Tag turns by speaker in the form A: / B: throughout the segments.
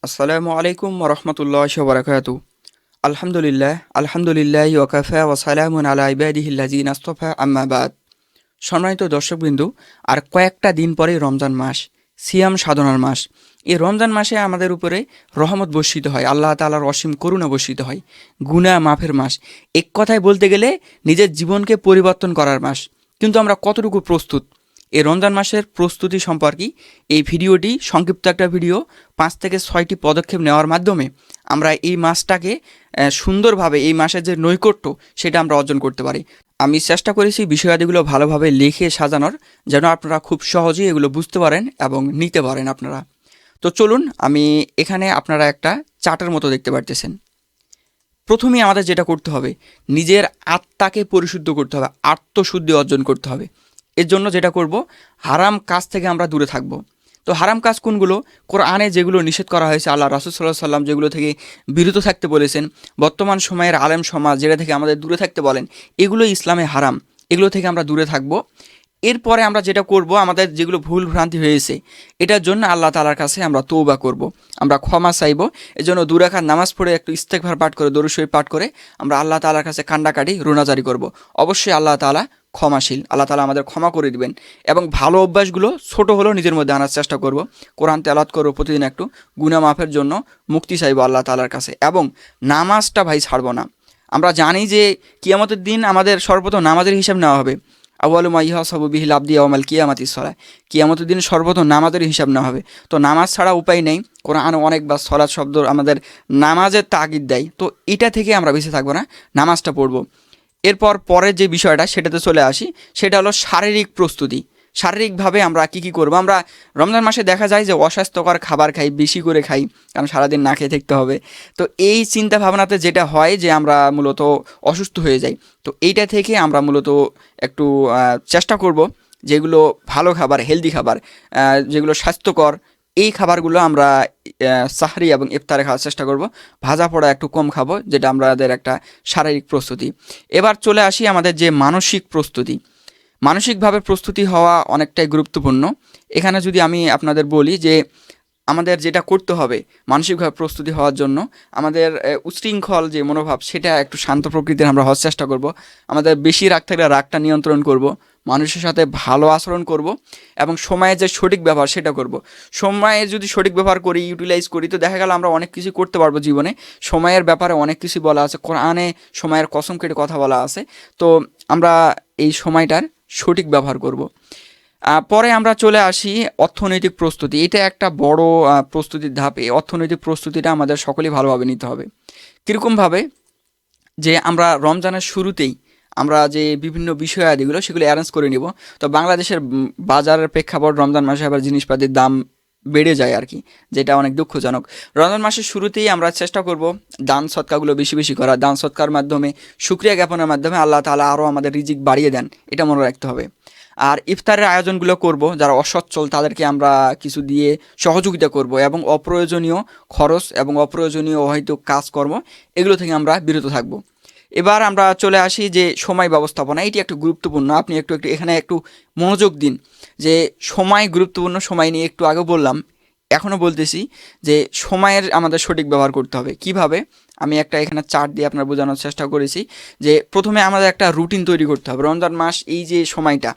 A: আসসালামু আলাইকুম ওরহমতুল্লাহি ওয়া বারাকাতুহু। আলহামদুলিল্লাহ ওয়াকাফা ওয়া সালামুন আলা ইবাদিহিল্লাযিনা আসতাফা আম্মা বাদ। সম্মানিত দর্শকবৃন্দু, আর কয়েকটা দিন পরেই রমজান মাস, সিয়াম সাধনার মাস। এই রমজান মাসে আমাদের উপরে রহমত বর্ষিত হয়, আল্লাহ তাআলার অসীম করুণা বর্ষিত হয়, গুনাহ মাফের মাস। এক কথায় বলতে গেলে নিজের জীবনকে পরিবর্তন করার মাস। কিন্তু আমরা কতটুকু প্রস্তুত এই রমজান মাসের প্রস্তুতি সম্পর্কে এই ভিডিওটি সংক্ষিপ্ত একটা ভিডিও, 5 থেকে 6টি পদক্ষেপ নেওয়ার মাধ্যমে আমরা এই মাসটাকে সুন্দরভাবে, এই মাসের যে নৈকট্য সেটা আমরা অর্জন করতে পারি। আমি চেষ্টা করেছি বিষয়াদিগুলো ভালোভাবে লিখে সাজানোর, যেন আপনারা খুব সহজেই এগুলো বুঝতে পারেন এবং নিতে পারেন আপনারা। তো চলুন, আমি এখানে আপনারা একটা চার্টের মতো দেখতে পারতেছেন। প্রথমেই আমাদের যেটা করতে হবে, নিজের আত্মাকে পরিশুদ্ধ করতে হবে, আত্মশুদ্ধি অর্জন করতে হবে। এর জন্য যেটা করব, হারাম কাজ থেকে আমরা দূরে থাকব। তো হারাম কাজ কোনগুলো? কোরআনে যেগুলো নিষেধ করা হয়েছে, আল্লাহ রাসূল সাল্লাল্লাহু আলাইহি সাল্লাম যেগুলো থেকে বিরত থাকতে বলেছেন, বর্তমান সময়ের আলেম সমাজ যেটা থেকে আমাদের দূরে থাকতে বলেন, এগুলো ইসলামে হারাম। এগুলো থেকে আমরা দূরে থাকব। এরপরে আমরা যেটা করব, আমাদের যেগুলো ভুল ভ্রান্তি হয়েছে এটার জন্য আল্লাহ তাআলার কাছে আমরা তওবা করব, আমরা ক্ষমা চাইব। এজন্য 2 রাকাত নামাজ পড়ে একটু ইস্তেগফার পাঠ করে, দরুদ শরীফ পাঠ করে আমরা আল্লাহ তাআলার কাছে কান্নাকাটি রোনাজারি করব। অবশ্যই আল্লাহ তাআলা ক্ষমাশীল, আল্লাহ তাআলা আমাদের ক্ষমা করে দিবেন। এবং ভালো অভ্যাসগুলো ছোট হলেও নিজের মধ্যে আনার চেষ্টা করব। কোরআন তেলাওয়াত করব প্রতিদিন, একটু গুনাহ মাফের জন্য মুক্তি চাইব আল্লাহ তাআলার কাছে। এবং নামাজটা ভাই ছাড়ব না। আমরা জানি যে কিয়ামতের দিন আমাদের সর্বপ্রথম নামাজের হিসাব নেওয়া হবে। আউয়ালু মা ইউহাসাবু বিহিল আবদি ইয়াওমাল কিয়ামাতিস সালাহ। কিয়ামতের দিন সর্বপ্রথম নামাজের হিসাব নেওয়া হবে। তো নামাজ ছাড়া উপায় নেই। কোরআন অনেকবার সলাৎ শব্দ আমাদের নামাজের তাগিদ দেয়। তো এটা থেকে আমরা বেঁচে থাকবো না, নামাজটা পড়বো। এরপর পরের যে বিষয়টা সেটাতে চলে আসি, সেটা হলো শারীরিক প্রস্তুতি। শারীরিকভাবে আমরা কি করব? আমরা রমজান মাসে দেখা যায় যে অস্বাস্থ্যকর খাবার খাই, বেশি করে খাই, কারণ সারাদিন না খেয়ে থাকতে হবে। তো এই চিন্তা ভাবনাতে যেটা হয় যে আমরা মূলত অসুস্থ হয়ে যাই। তো এইটা থেকে আমরা মূলত একটু চেষ্টা করব যেগুলো ভালো খাবার, হেলদি খাবার, যেগুলো স্বাস্থ্যকর, এই খাবারগুলো আমরা সাহরি এবং ইফতারে খাওয়ার চেষ্টা করব। ভাজা পোড়া একটু কম খাবো, যেটা আমাদের একটা শারীরিক প্রস্তুতি। এবার চলে আসি আমাদের যে মানসিক প্রস্তুতি। মানসিকভাবে প্রস্তুতি হওয়া অনেকটাই গুরুত্বপূর্ণ। এখানে যদি আমি আপনাদের বলি যে আমাদের যেটা করতে হবে মানসিকভাবে প্রস্তুতি হওয়ার জন্য, আমাদের উচ্ছৃঙ্খল যে মনোভাব সেটা একটু শান্ত প্রকৃতির আমরা হওয়ার চেষ্টা করব। আমাদের বেশি রাগ থাকলে রাগটা নিয়ন্ত্রণ করব, মানুষের সাথে ভালো আচরণ করব, এবং সময়ের যে সঠিক ব্যবহার সেটা করব। সময়ের যদি সঠিক ব্যবহার করি, ইউটিলাইজ করি, তো দেখা গেল আমরা অনেক কিছু করতে পারবো জীবনে। সময়ের ব্যাপারে অনেক কিছু বলা আছে কোরআনে, সময়ের কসম কেটে কথা বলা আছে। তো আমরা এই সময়টার সঠিক ব্যবহার করব। পরে আমরা চলে আসি অর্থনৈতিক প্রস্তুতি। এটা একটা বড় প্রস্তুতির ধাপ। এই অর্থনৈতিক প্রস্তুতিটা আমাদের সকলেই ভালোভাবে নিতে হবে। কীরকমভাবে? যে আমরা রমজানের শুরুতেই আমরা যে বিভিন্ন বিষয়াদিগুলো সেগুলো অ্যারেঞ্জ করে নিব। তো বাংলাদেশের বাজারের প্রেক্ষাপট রমজান মাসে আবার জিনিসপাতির দাম বেড়ে যায় আর কি, যেটা অনেক দুঃখজনক। রমজান মাসের শুরুতেই আমরা চেষ্টা করব দান সৎকাগুলো বেশি বেশি করা। দান সৎকার মাধ্যমে, শুকরিয়া জ্ঞাপনের মাধ্যমে আল্লাহ তাআলা আরও আমাদের রিজিক বাড়িয়ে দেন, এটা মনে রাখতে হবে। আর ইফতারের আয়োজনগুলো করব, যারা অসচ্ছল তাদেরকে আমরা কিছু দিয়ে সহযোগিতা করব, এবং অপ্রয়োজনীয় খরচ এবং অপ্রয়োজনীয় হয়তো কাজকর্ম এগুলো থেকে আমরা বিরত থাকব। এবার আমরা চলে আসি যে সময় ব্যবস্থাপনা। এটি একটু গুরুত্বপূর্ণ। আপনি একটু এখানে একটু মনোযোগ দিন যে সময় গুরুত্বপূর্ণ। সময় নিয়ে একটু আগে বললাম, এখনও বলতেছি যে সময়ের আমাদের সঠিক ব্যবহার করতে হবে। কিভাবে? আমি একটা এখানে চার্ট দিয়ে আপনার বোঝানোর চেষ্টা করেছি যে প্রথমে আমাদের একটা রুটিন তৈরি করতে হবে। রমজান মাস এই যে সময়টা,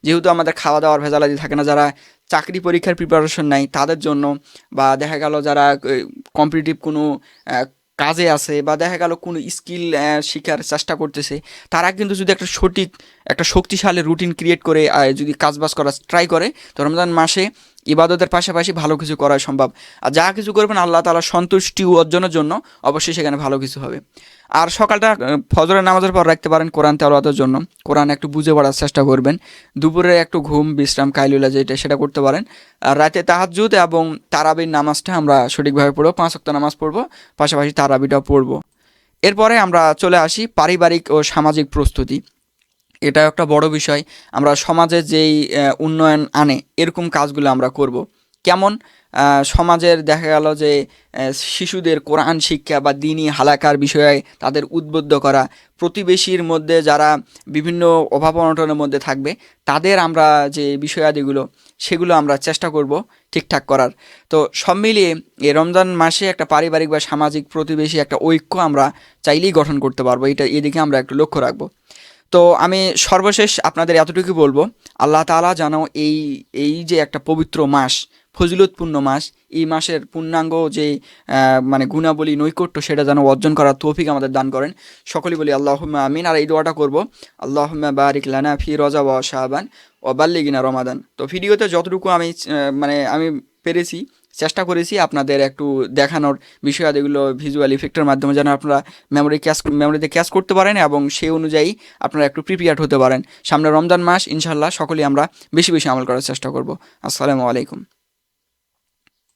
A: যেহেতু আমাদের খাওয়া দাওয়ার ভেজালাদি থাকে না, যারা চাকরি পরীক্ষার প্রিপারেশন নেয় তাদের জন্য, বা দেখা গেল যারা কম্পিটিটিভ কোনো কাজে আছে, বা দেখা গেল কোনো স্কিল শেখার চেষ্টা করতেছে, তারা কিন্তু যদি একটা সঠিক, একটা শক্তিশালী রুটিন ক্রিয়েট করে যদি কাজবাজ করা ট্রাই করে, তো রমজান মাসে ইবাদতের পাশাপাশি ভালো কিছু করা সম্ভব। আর যা কিছু করবেন আল্লাহ তাআলার সন্তুষ্টি অর্জনের জন্য, অবশ্যই সেখানে ভালো কিছু হবে। আর সকালটা ফজরের নামাজের পর রাখতে পারেন কোরআন তেলাওয়াতের জন্য। কোরআন একটু বুঝে পড়ার চেষ্টা করবেন। দুপুরে একটু ঘুম বিশ্রাম কাইলুলা যেটা, সেটা করতে পারেন। আর রাতে তাহাজ্জুদ এবং তারাবির নামাজটা আমরা সঠিকভাবে পড়বো, 5 ওয়াক্ত নামাজ পড়বো, পাশাপাশি তারাবিটাও পড়বো। এরপরে আমরা চলে আসি পারিবারিক ও সামাজিক প্রস্তুতি। এটা একটা বড় বিষয়। আমরা সমাজে যেই উন্নয়ন আনে এরকম কাজগুলো আমরা করব। কেমন? সমাজের দেখা গেল যে শিশুদের কোরআন শিক্ষা বা দিনী হালাকার বিষয়ে তাদের উদ্বুদ্ধ করা, প্রতিবেশীর মধ্যে যারা বিভিন্ন অভাব অনটনের মধ্যে থাকবে তাদের আমরা যে বিষয়াদিগুলো সেগুলো আমরা চেষ্টা করব ঠিকঠাক করার। তো সব মিলিয়ে এই রমজান মাসে একটা পারিবারিক বা সামাজিক প্রতিবেশী একটা ঐক্য আমরা চাইলেই গঠন করতে পারবো, এদিকে আমরা একটু লক্ষ্য রাখবো। তো আমি সর্বশেষ আপনাদের এতটুকু বলবো, আল্লাহ তাআলা যেন এই এই যে একটা পবিত্র মাস, ফজিলতপূর্ণ মাস, এই মাসের পূর্ণাঙ্গ যে মানে গুণাবলী নৈকট্য সেটা যেন অর্জন করার তৌফিক আমাদের দান করেন। সকলেই বলি আল্লাহুম্মা আমিন। আর এই দোয়াটা করব, আল্লাহুম্মা বারিক লানা ফি রজব ওয়া শাবান ওয়া বাল্লিগিনা রমাদান। তো ভিডিওতে যতটুকু আমি পেরেছি চেষ্টা করেছি আপনাদের একটু দেখানোর বিষয়, যেগুলো ভিজুয়াল ইফেক্টের মাধ্যমে যেন আপনারা মেমোরিতে ক্যাচ করতে পারেন এবং সেই অনুযায়ী আপনারা একটু প্রিপেয়ার্ড হতে পারেন। সামনে রমজান মাস, ইনশাল্লাহ সকলেই আমরা বেশি বেশি আমল করার চেষ্টা করব। আসসালামু আলাইকুম।